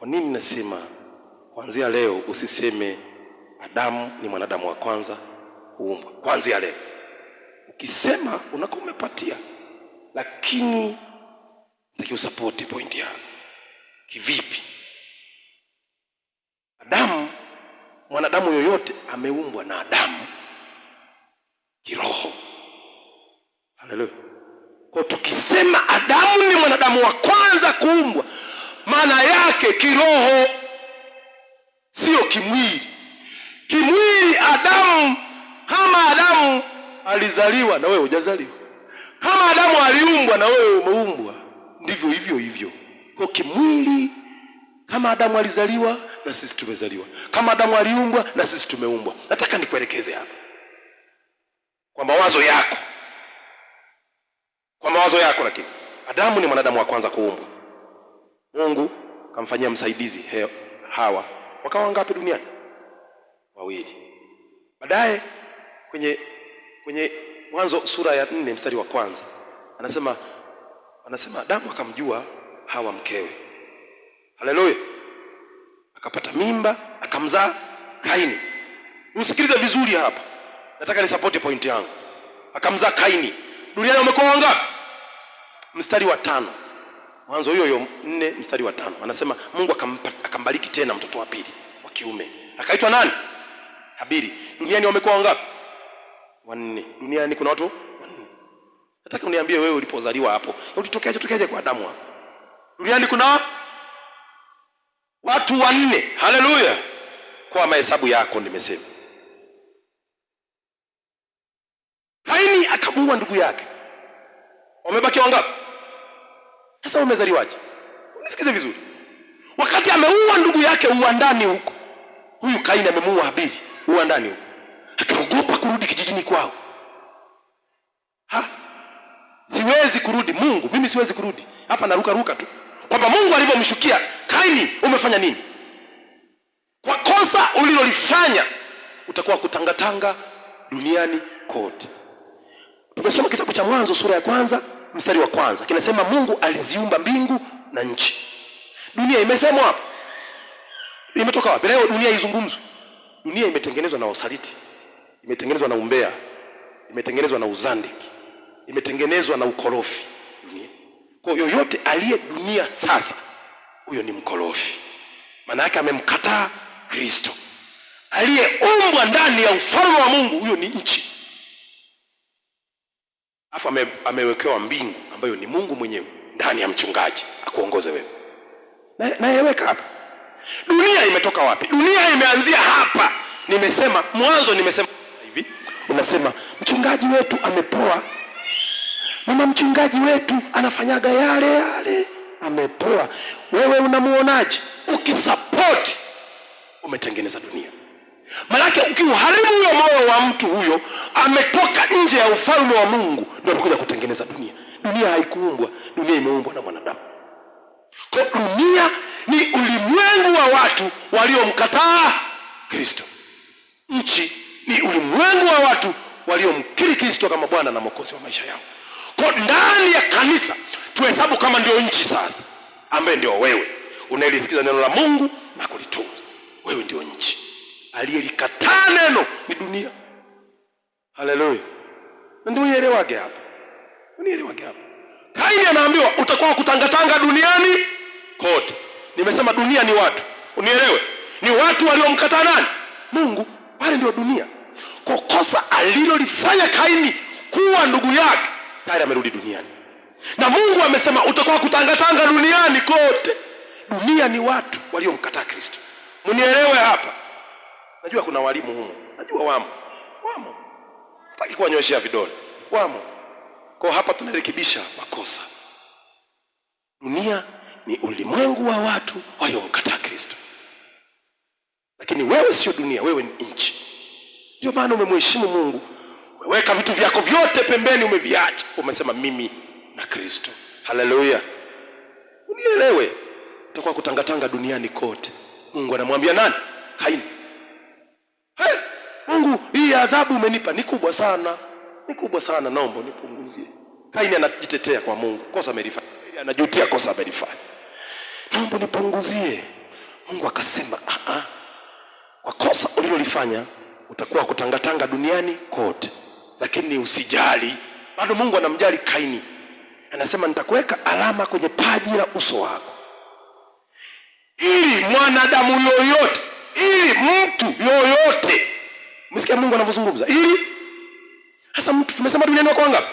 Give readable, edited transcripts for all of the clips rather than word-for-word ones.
Kwa nini nasema kuanzia leo usiseme Adamu ni mwanadamu wa kwanza kuumbwa? Kuanzia leo ukisema unakuwa umepatia, lakini nataka usapoti point yako. Kivipi? Adamu, mwanadamu yoyote ameumbwa na Adamu kiroho. Haleluya. Kwa tukisema Adamu ni mwanadamu wa kwanza kuumbwa, maana yake kiroho, sio kimwili. Kimwili Adamu, kama Adamu alizaliwa na wewe hujazaliwa, kama Adamu aliumbwa na wewe umeumbwa, ndivyo hivyo hivyo. Kwa kimwili, kama Adamu alizaliwa na sisi tumezaliwa, kama Adamu aliumbwa na sisi tumeumbwa. Nataka nikuelekeze hapa kwa mawazo yako, lakini Adamu ni mwanadamu wa kwanza kuumbwa. Mungu kamfanyia msaidizi Hawa. Wakawa wangapi duniani? Wawili. Baadaye kwenye Mwanzo sura ya 4 mstari wa kwanza anasema Adamu akamjua Hawa mkewe. Haleluya. Akapata mimba, akamzaa Kaini. Usikilize vizuri hapa, nataka nisapoti point yangu. Akamzaa Kaini. Duniani wamekuwa wangapi? Mstari wa 5. Mwanzo hiyo 4 mstari wa 5 anasema Mungu akambariki tena mtoto wa pili wa kiume, akaitwa nani? Habili. Duniani wamekuwa wangapi? 4. Duniani kuna watu 4. Nataka uniambie wewe ulipozaliwa hapo, ulitokeaje kwa Adamu hapo? Duniani kuna watu 4. Haleluya. Kwa mahesabu yako nimesema Kaini akamuua ndugu yake. Wamebaki wangapi? Sasa umezaliwaje? Unisikize vizuri. Wakati ameua ndugu yake uwandani huko, huyu Kaini amemuua Habili uwandani huko, akaogopa kurudi kijijini kwao. Siwezi kurudi Mungu, mimi siwezi kurudi. Hapa naruka tu. Kwamba Mungu alipomshukia Kaini, umefanya nini? Kwa kosa ulilolifanya utakuwa kutangatanga duniani kote. Tumesoma kitabu cha Mwanzo sura ya 1 mstari wa 1. Kinasema Mungu aliziumba mbingu na nchi. Dunia imesemwa hapo. Imetoka wapi? Leo dunia izungumzwe. Dunia imetengenezwa na usaliti, imetengenezwa na umbea, imetengenezwa na uzandiki, imetengenezwa na ukorofi dunia. Kwa yoyote aliye dunia sasa, huyo ni mkorofi. Maana yake amemkataa Kristo. Aliyeumbwa ndani ya ufalme wa Mungu, huyo ni nchi. Alafu amewekewa mbingu ambayo ni Mungu mwenyewe ndani ya mchungaji akuongoze wewe. Naeleweka hapa? Dunia imetoka wapi? Dunia imeanzia hapa. Mwanzo nimesema hivi. Unasema mchungaji wetu amepoa. Mama mchungaji wetu anafanyaga yale amepoa. Wewe unamuonaje? Ukisupport umetengeneza dunia. Malaki ukiuharibu huyo moyo wa mtu huyo, ametoka nje ya ufalme wa Mungu, ndio amekuja kutengeneza dunia. Dunia haikuumbwa, dunia imeumbwa na mwanadamu. Kwa dunia ni ulimwengu wa watu waliomkataa Kristo. Nchi ni ulimwengu wa watu waliomkiri Kristo kama Bwana na Mwokozi wa maisha yao. Kwa ndani ya kanisa tuhesabu kama ndio nchi sasa, ambaye ndio wewe unayelisikiza neno la Mungu na kulitunza. Wewe ndio nchi. Aliyelikataa neno ni dunia. Haleluya. Ndio uelewaje hapa? Unielewaje hapa? Kaini anaambiwa utakuwa kutangatanga duniani kote. Nimesema dunia ni watu. Unielewe? Ni watu waliomkataa nani? Mungu. Wale ndio dunia. Kwa kosa alilolifanya Kaini kuwa ndugu yake, tayari amerudi duniani. Na Mungu amesema utakuwa kutangatanga duniani kote. Dunia ni watu waliomkataa Kristo. Mnielewe hapa? Najua kuna walimu humo. Najua wamo. Sitaki kuwanyoshia vidole. Wamo. Kwa hapa tunarekebisha makosa. Dunia ni ulimwengu wa watu waliomkataa Kristo. Lakini wewe sio dunia, wewe ni nchi. Ndio maana umemheshimu Mungu. Weka vitu vyako vyote pembeni, umeviacha. Umesema mimi na Kristo. Haleluya. Unielewe. Utakuwa kutangatanga duniani kote. Mungu anamwambia nani? Kaini. Mungu, hii adhabu umenipa ni kubwa sana, naomba nipunguzie. Kaini anajitetea kwa Mungu, kosa amelifanya. Anajutia kosa amelifanya. Naomba nipunguzie. Mungu akasema kwa kosa ulilolifanya utakuwa kutangatanga duniani kote, lakini usijali. Bado Mungu anamjali Kaini. Anasema nitakuweka alama kwenye paji la uso wako, ili mwanadamu yoyote, ili mtu yoyote. Umesikia Mungu anavyozungumza? Ili hasa mtu, tumesema duniani wako wangapi?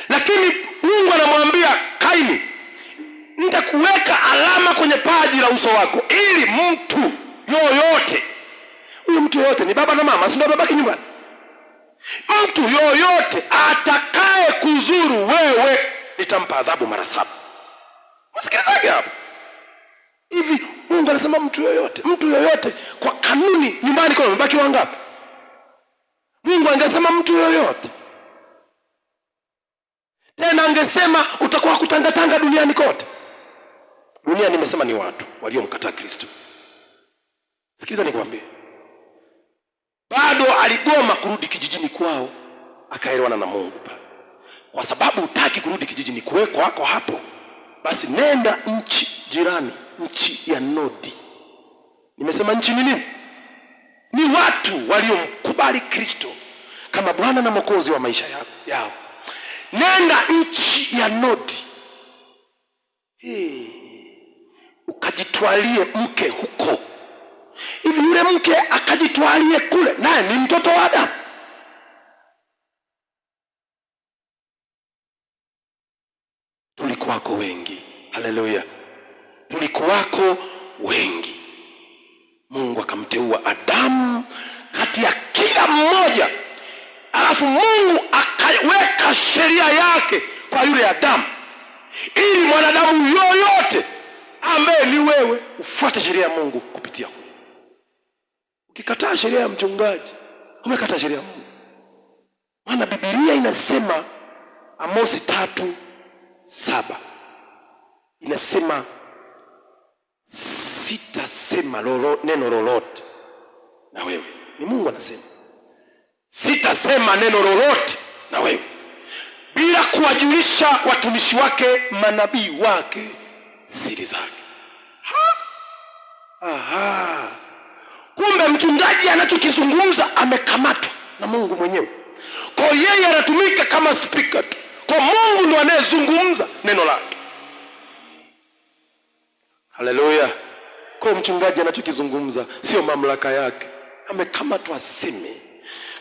Lakini Mungu anamwambia Kaini, nitakuweka alama kwenye paji la uso wako, ili mtu yoyote. Huyo mtu yoyote ni baba na mama, si ndio babaki nyumbani? Mtu yoyote atakaye kuzuru wewe nitampa adhabu mara 7. Msikilizaje hapo? Hivi Mungu anasema mtu yoyote, mtu yoyote. Kwa kanuni nyumbani kwa babaki wangapi? Mungu angesema mtu yoyote. Tena angesema utakuwa kutangatanga duniani kote. Dunia nimesema ni watu waliomkataa Kristo. Sikiliza nikwambie, bado aligoma kurudi kijijini kwao, akaelewana na Mungu pale. Kwa sababu hutaki kurudi kijijini kwako hapo, basi nenda nchi jirani, nchi ya Nodi. Nimesema nchi ni nini? Ni watu waliomkubali Kristo kama Bwana na Mwokozi wa maisha yao. Nenda nchi ya Nodi, ukajitwalie mke huko. Hivi yule mke akajitwalie kule, naye ni mtoto wa Adamu. Tulikuwako wengi, haleluya, tulikuwako wengi. Mungu akamteua Adamu kati ya kila mmoja, alafu Mungu akaweka sheria yake kwa yule Adamu, ili mwanadamu yoyote ambaye ni wewe ufuate sheria ya Mungu kupitia huyo. Ukikataa sheria ya mchungaji, umekataa sheria ya Mungu. Maana Biblia inasema, Amosi 3:7 inasema, sitasema neno lolote na wewe. Ni Mungu anasema, sitasema neno lolote na wewe bila kuwajulisha watumishi wake manabii wake siri zake. Kumbe mchungaji anachokizungumza amekamatwa na Mungu mwenyewe. Kwa yeye anatumika kama speaker tu. Kwa Mungu ndiye anayezungumza neno lake. Haleluya. Kwa mchungaji anachokizungumza sio mamlaka yake. Amekamatwa aseme.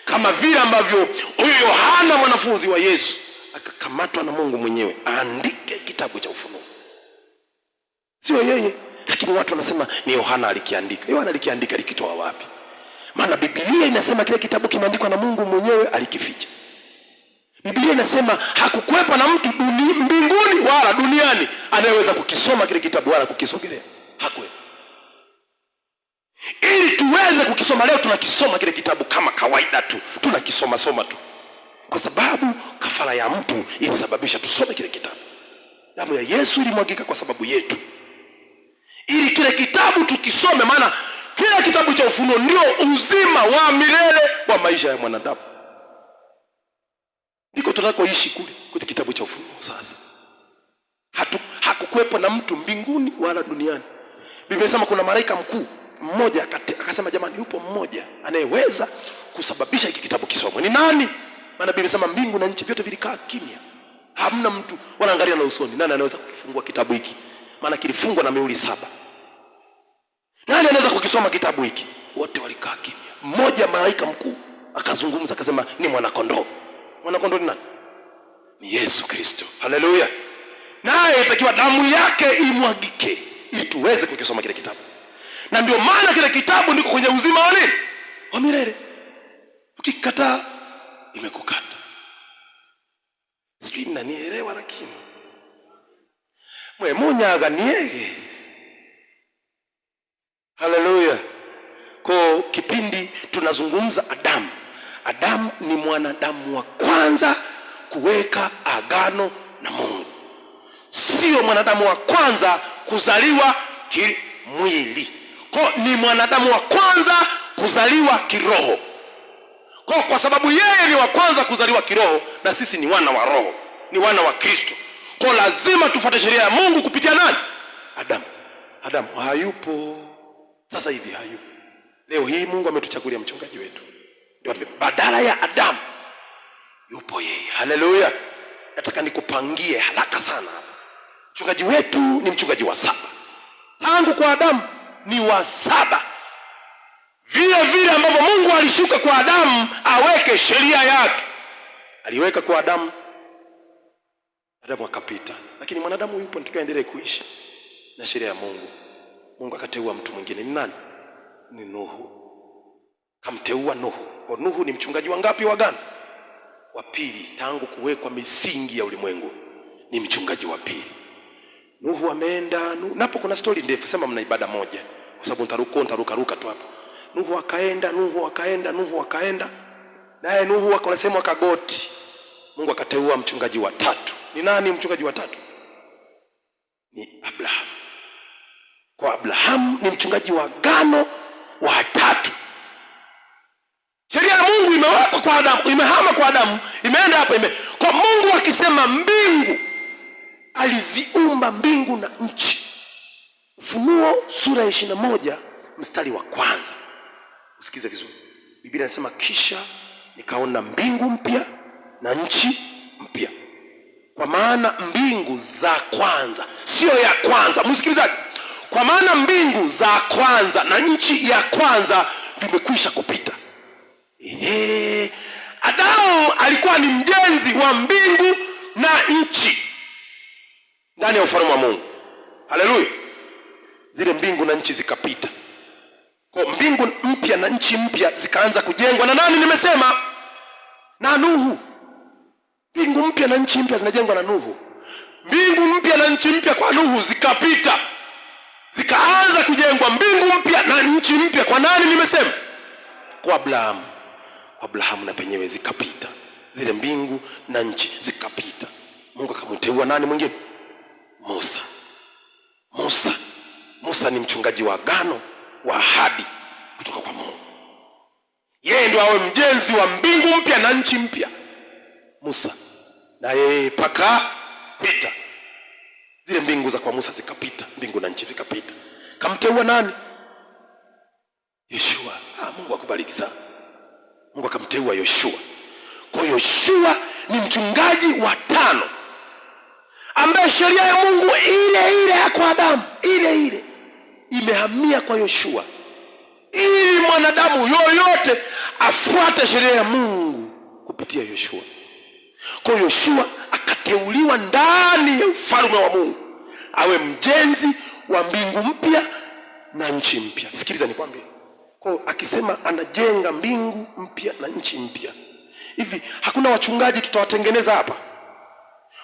Kama vile ambavyo huyo Yohana mwanafunzi wa Yesu akakamatwa na Mungu mwenyewe aandike kitabu cha Ufunuo. Sio yeye, lakini watu wanasema ni Yohana alikiandika. Yohana alikiandika, alikitoa wapi? Maana Biblia inasema kile kitabu kimeandikwa na Mungu mwenyewe, alikificha. Biblia inasema hakukuwepo na mtu mbinguni wala duniani anayeweza kukisoma kile kitabu wala kukisogelea. Hakuwepo. Ili tuweze kukisoma leo, tunakisoma kile kitabu kama kawaida tu, tunakisoma tu, kwa sababu kafara ya mtu ilisababisha tusome kile kitabu. Damu ya Yesu ilimwagika kwa sababu yetu, ili kile kitabu tukisome. Maana kile kitabu cha Ufunuo ndio uzima wa milele wa maisha ya mwanadamu. Ndiko tunakoishi kule kitabu cha Ufunuo. Sasa hakukuwepo na mtu mbinguni wala duniani. Biblia inasema kuna malaika mkuu mmoja akasema, jamani, yupo mmoja anayeweza kusababisha hiki kitabu kisomwe. Ni nani? Maana Biblia inasema mbingu na nchi vyote vilikaa kimya, hamna mtu wanaangalia na usoni. Nani anaweza kukifungua kitabu hiki? Maana kilifungwa na mihuri 7. Nani anaweza kukisoma kitabu hiki? Wote walikaa kimya. Mmoja malaika mkuu akazungumza, akasema ni mwanakondoo. Mwanakondoo ni nani? Ni Yesu Kristo. Haleluya. Naye itakiwa damu yake imwagike ili tuweze kukisoma kile kitabu. Na ndio maana kile kitabu ndiko kwenye uzima wa nini? Wa milele. Ukikataa imekukata. Sijui mnanielewa, lakini mwe munyaga niege. Haleluya. Kwa kipindi tunazungumza Adamu. Adamu ni mwanadamu wa kwanza kuweka agano na Mungu. Sio mwanadamu wa kwanza kuzaliwa kimwili. Kwa ni mwanadamu wa kwanza kuzaliwa kiroho. Kwa sababu yeye ni wa kwanza kuzaliwa kiroho, na sisi ni wana wa roho, ni wana wa Kristo. Kwa lazima tufuate sheria ya Mungu kupitia nani? Adamu. Adamu hayupo sasa hivi, hayupo. Leo hii Mungu ametuchagulia mchungaji wetu, ndio badala ya Adamu yupo yeye. Haleluya. Nataka nikupangie haraka sana. Mchungaji wetu ni mchungaji wa 7. Tangu kwa Adamu ni wa 7. Vile vile ambavyo Mungu alishuka kwa Adamu aweke sheria yake, aliweka kwa Adamu. Adamu akapita, lakini mwanadamu yupo, ndio aendelee kuishi na sheria ya Mungu. Mungu akateua mtu mwingine. Ni nani? Ni Nuhu. Kamteua Nuhu. Kwa Nuhu ni mchungaji wa ngapi wa agano? Wa pili. Tangu kuwekwa misingi ya ulimwengu ni mchungaji wa pili. Nuhu ameenda. Napo kuna story ndefu, sema mna ibada moja kwa sababu nitaruka tu hapo. Nuhu akaenda. Naye Nuhu akasema akagoti. Mungu akateua mchungaji wa 3. Ni nani mchungaji wa 3? Ni Abraham. Kwa Abraham ni mchungaji wa agano wa 3. Sheria ya Mungu imewekwa kwa Adamu, imehama kwa Adamu, imeenda hapo kwa Mungu akisema mbingu, aliziumba mbingu na nchi. Ufunuo sura ya 21 mstari wa 1. Usikize vizuri. Biblia inasema kisha nikaona mbingu mpya na nchi mpya. Kwa maana mbingu za kwanza, sio ya kwanza. Msikilizaji, kwa maana mbingu za kwanza na nchi ya kwanza vimekwisha kupita. Adamu alikuwa ni mjenzi wa mbingu na nchi ndani ya ufalme wa Mungu. Haleluya. Zile mbingu na nchi zikapita. Kwa mbingu mpya na nchi mpya zikaanza kujengwa na nani? Nimesema na Nuhu. Mbingu mpya na nchi mpya zinajengwa na Nuhu. Mbingu mpya na nchi mpya kwa Nuhu zikapita, zikaanza kujengwa mbingu mpya na nchi mpya kwa nani? Nimesema kwa Abraham. Kwa Abraham na penyewe zikapita, zile mbingu na nchi zikapita. Mungu akamteua nani mwingine? Musa ni mchungaji wa agano wa ahadi kutoka kwa Mungu. Yeye ndio awe mjenzi wa mbingu mpya na nchi mpya. Musa na yeye paka pita, zile mbingu za kwa Musa zikapita, mbingu na nchi zikapita. Kamteua nani? Yoshua. Mungu akubariki sana. Mungu akamteua Yoshua. Kwa Yoshua ni mchungaji wa 5 ambaye sheria ya Mungu ile ya kwa Adamu ile imehamia kwa Yoshua, ili mwanadamu yoyote afuate sheria ya Mungu kupitia Yoshua. Kwa Yoshua akateuliwa ndani ya ufalme wa Mungu awe mjenzi wa mbingu mpya na nchi mpya. Sikiliza nikwambie. Kwa akisema anajenga mbingu mpya na nchi mpya, hivi hakuna wachungaji tutawatengeneza hapa?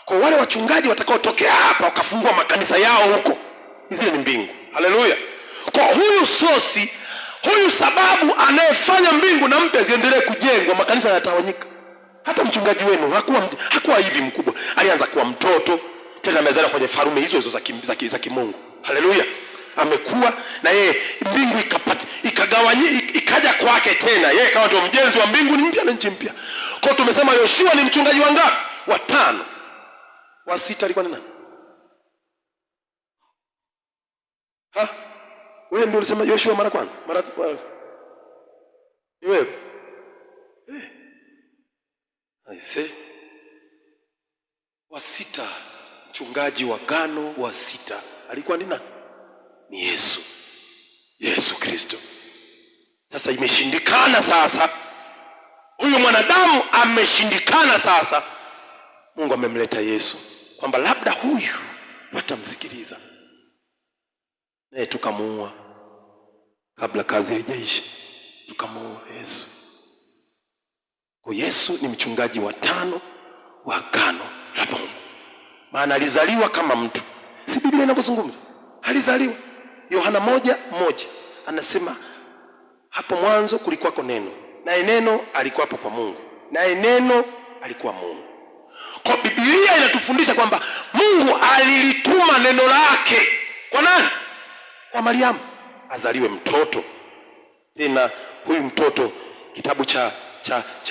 Kwa wale wachungaji watakaotokea hapa wakafungua makanisa yao huko, zile ni mbingu. Haleluya. Kwa huyu sababu anayefanya mbingu na mpya ziendelee kujengwa, makanisa yanatawanyika. Hata mchungaji wenu hakuwa hivi mkubwa, alianza kuwa mtoto, tena amezaliwa kwenye farume hizo za kimungu. Haleluya. Amekuwa na yeye, mbingu ikaja kwake tena, yeye kama ndio mjenzi wa mbingu mpya na nchi mpya. Kwa tumesema Yoshua ni mchungaji wa ngapi? Wa 5. Wa 6 alikuwa ni nani? Wewe ndio ulisema Yoshua mara kwanza? Ni wewe? Wa 6, mchungaji wa agano wa 6 alikuwa ni nani? Ni Yesu Kristo. Sasa imeshindikana, sasa huyu mwanadamu ameshindikana. Sasa Mungu amemleta Yesu kwamba labda huyu watamsikiliza, naye tukamuua kabla kazi haijaisha, tukamuua Yesu. Kwa Yesu ni mchungaji wa 5 wa agano la Mungu, maana alizaliwa kama mtu. Si Biblia inavyozungumza? Alizaliwa. Yohana 1:1 anasema hapo mwanzo kulikuwako neno, naye neno alikuwa hapo kwa Mungu, naye neno alikuwa Mungu. Kwa Biblia inatufundisha kwamba Mungu alilituma neno lake kwa nani? Kwa Mariamu azaliwe mtoto. Tena huyu mtoto, kitabu cha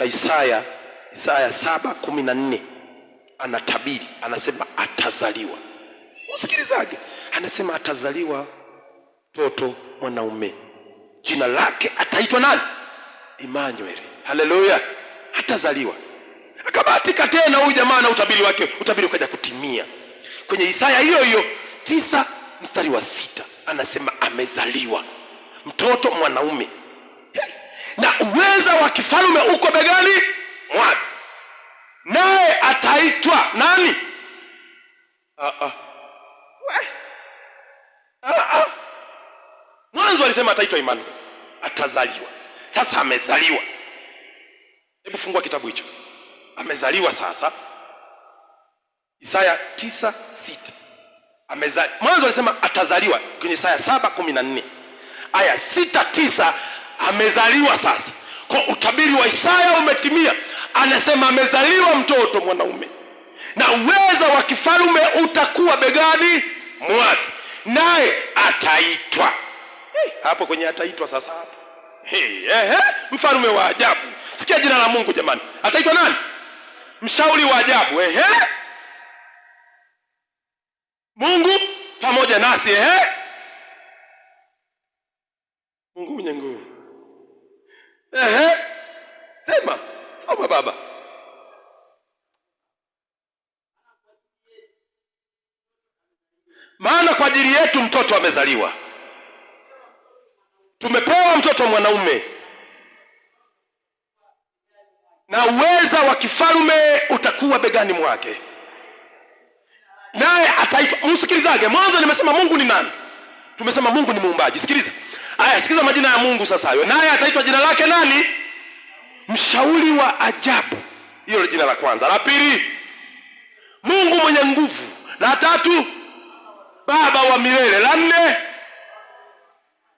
Isaya 7:14 anatabiri, anasema atazaliwa. Usikilizaje? Anasema atazaliwa mtoto mwanaume, jina lake ataitwa nani? Emmanuel. Haleluya. Atazaliwa. Akabahatika tena huyu jamaa na utabiri wake, utabiri ukaja kutimia. Kwenye Isaya hiyo hiyo 9:6 anasema amezaliwa mtoto mwanaume, na uweza wa kifalme uko begani mwake, naye ataitwa nani? Mwanzo alisema ataitwa Emmanuel, atazaliwa. Sasa amezaliwa. Hebu fungua kitabu hicho. Amezaliwa sasa. Isaya 9:6. Mwanzo alisema atazaliwa kwenye Isaya 7:14. Aya 6:9 amezaliwa sasa. Kwa utabiri wa Isaya umetimia. Anasema amezaliwa mtoto mwanaume, na uweza wa kifalme utakuwa begani mwake, naye ataitwa. Hapo kwenye ataitwa sasa hapo. Mfalme wa ajabu. Sikia jina la Mungu jamani. Ataitwa nani? Mshauri wa ajabu. Mungu pamoja nasi. Mungu mwenye nguvu. Soma baba. Maana kwa ajili yetu mtoto amezaliwa, tumepewa mtoto mwanaume, na uweza wa kifalme utakuwa begani mwake, naye ataitwa. Msikilizaje? Mwanzo nimesema Mungu ni nani? Tumesema Mungu ni muumbaji. Sikiliza. Sikiza majina ya Mungu sasa hayo. Naye ataitwa jina lake nani? Mshauri wa ajabu. Hilo jina la kwanza. La pili, Mungu mwenye nguvu. La tatu, Baba wa milele. La nne,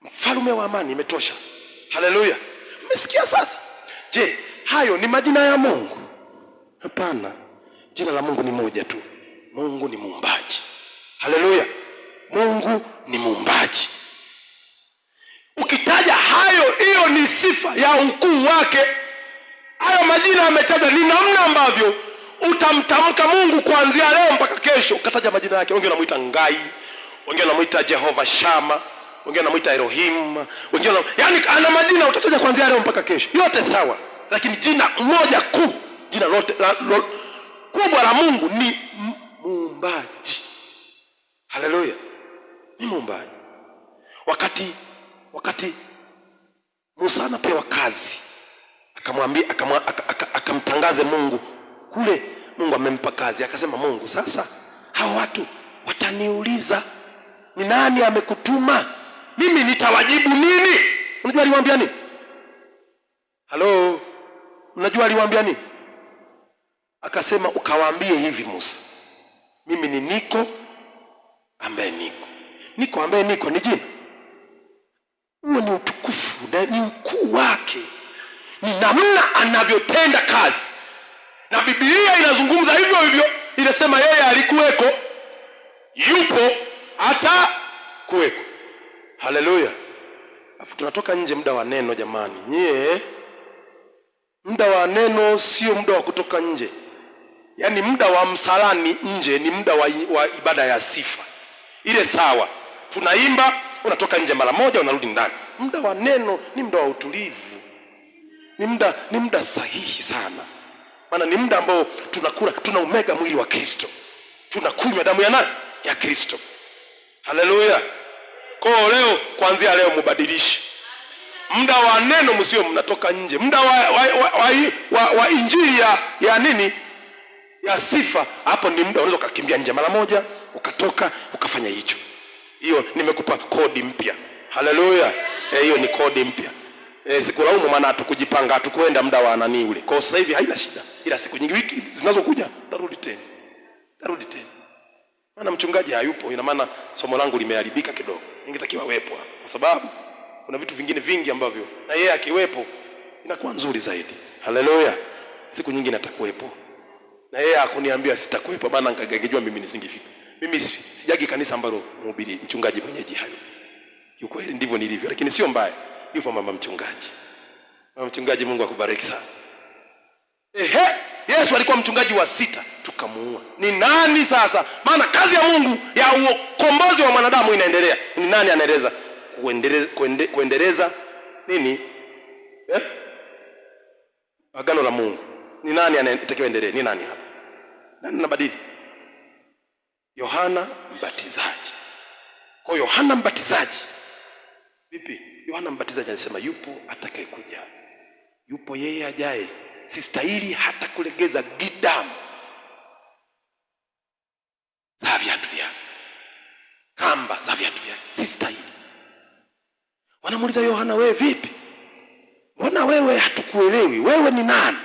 Mfalme wa amani. Imetosha. Haleluya. Mmesikia sasa? Je, hayo ni majina ya Mungu? Hapana. Jina la Mungu ni moja tu. Mungu ni muumbaji. Haleluya. Mungu ni muumbaji. Ukitaja hayo, hiyo ni sifa ya ukuu wake. Hayo majina ametaja, ni namna ambavyo utamtamka Mungu kuanzia leo mpaka kesho. Ukataja majina yake. Wengine wanamuita Ngai, wengine wanamuita Jehova Shama, wengine wanamuita Elohim, wengine yani ana majina utataja kuanzia leo mpaka kesho. Yote sawa, lakini jina moja kuu, jina lote kubwa la Mungu ni muumbaji. Haleluya. Ni muumbaji. Wakati Musa anapewa kazi, akamwambia akamtangaze Mungu kule, Mungu amempa kazi, akasema Mungu, sasa hao watu wataniuliza ni nani amekutuma, mimi nitawajibu nini? Unajua aliwaambia nini? Halo, unajua aliwaambia nini? Akasema ukawaambie hivi Musa, mimi ni Niko ambaye niko. Niko ambaye niko ni jina. Huo ni utukufu na ni ukuu wake, ni namna anavyotenda kazi. Na Biblia inazungumza hivyo hivyo, inasema yeye alikuweko, yupo, hata kuweko. Haleluya. Afu tunatoka nje muda wa neno jamani. Nyie, muda wa neno sio muda wa kutoka nje. Yaani muda wa msalani nje ni muda wa ibada ya sifa. Ile sawa, tunaimba, unatoka nje mara moja unarudi ndani. Muda wa neno ni muda wa utulivu. Ni muda sahihi sana. Maana ni muda ambao tunakula, tunaumega mwili wa Kristo. Tunakunywa damu ya nani? Ya Kristo. Haleluya. Kwa leo, kuanzia leo mubadilishe. Muda wa neno msio mnatoka nje. Muda wa injili ya nini? Ya sifa, hapo ni muda unaweza kukimbia nje mara moja, ukatoka, ukafanya hicho. Hiyo nimekupa kodi mpya. Haleluya. Hiyo ni kodi mpya. Sikulaumu, maana hatukujipanga, hatukwenda muda wa nani ule. Kwa sasa hivi haina shida. Ila siku nyingi, wiki zinazokuja tarudi tena. Maana mchungaji hayupo, ina maana somo langu limeharibika kidogo. Ningetakiwa wepo hapa, kwa sababu kuna vitu vingine vingi ambavyo na yeye akiwepo inakuwa nzuri zaidi. Haleluya. Siku nyingine atakuwepo. Na yeye hakuniambia sitakuwepo, maana angejua mimi nisingefika. Mimi sijagi kanisa ambalo mhubiri mchungaji mwenyeji hayo. Kiukweli ndivyo nilivyo, lakini sio mbaya. Yupo mama mchungaji. Mama mchungaji, Mungu akubariki sana. Yesu alikuwa mchungaji wa 6. tukamuua. Ni nani sasa? Maana kazi ya Mungu ya ukombozi wa mwanadamu inaendelea. Ni nani anaendeleza kuendeleza nini? Agano la Mungu. Ni nani anatakiwa endelee? Ni nani hapa? Nani anabadili? Yohana Mbatizaji. Kwa Yohana Mbatizaji vipi? Yohana Mbatizaji anasema yupo atakayekuja, yupo yeye ajaye, sistahili hata kulegeza gidamu za viatu vyake, kamba za viatu vyake, sistahili. Wanamuuliza Yohana, wewe vipi? Mbona wewe hatukuelewi? Wewe ni nani?